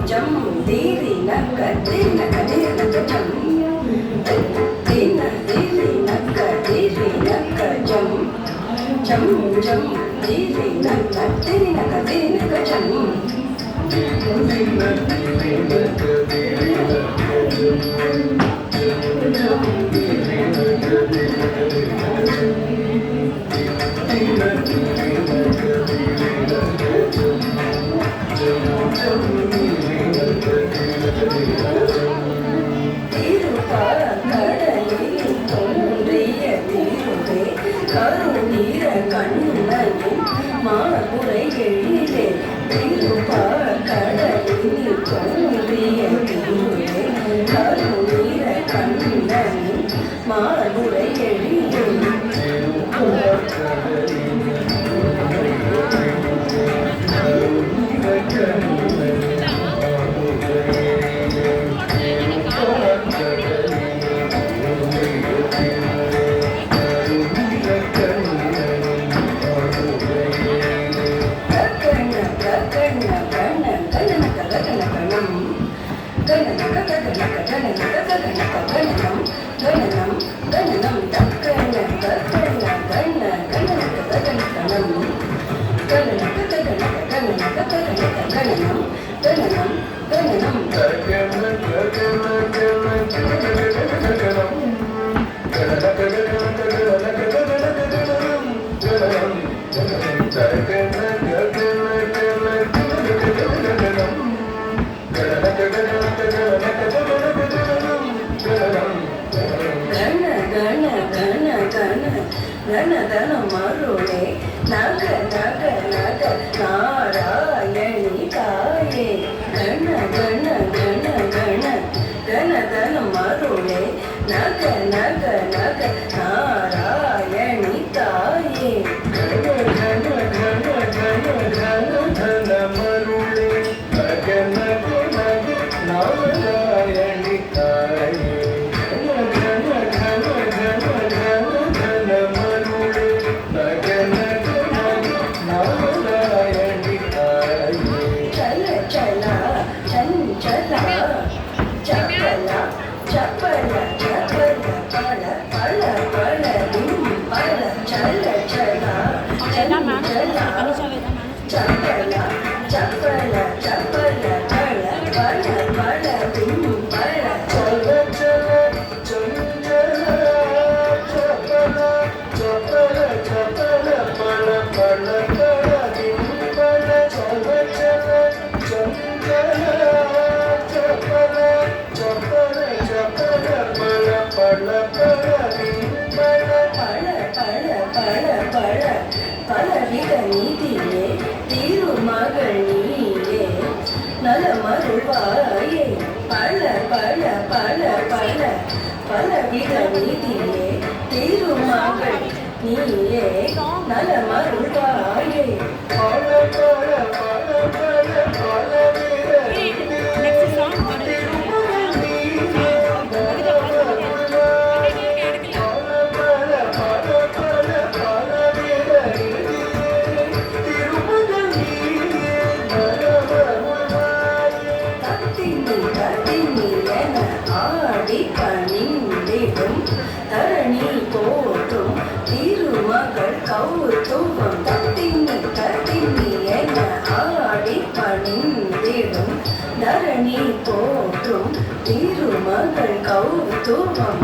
jam diri nakka diri nakka jam dina diri nakka jam jam jam diri nakka jam கருநீர கண்ணனின் மாபுரை எழிலே திருப்பார் கடலில் தோன்றிய திருவே கருநீர கண்ணனின் மாபுரை எழிலே ಗಣಧನ ಮರುಳೆ ನಗ ನಗ ನಗ ನಾರಾಯಣಿ ತಾಯೇ ಗಣ ಗಣ ಗಣ ಗಣ ಗಣಧನ ಮರುಳೆ ನಗ ನಗ ನಗ ನಾರಾಯಣಿ ತಾಯೇ ಗಣ ಗಣ ಗಣ ಗಣ ಗಣಧನ ಮರುಳೆ ನಗ ನಗ ನಗ ನಾರಾಯಣಿ ತಾಯೇ பலவித நீதியே திருமகள் நீயே நலமருள்வாயே பல பல பல பல பலவித நீதியே திருமகள் நீயே நலமருள்வாயே பல பல பல பல பலவித தரணி போற்றும் திருமகள் கௌத்துவம் தத்தினி தத்தினி என ஆடி பணிந்திடும் தரணி போற்றும் திருமகள் கௌத்துவம்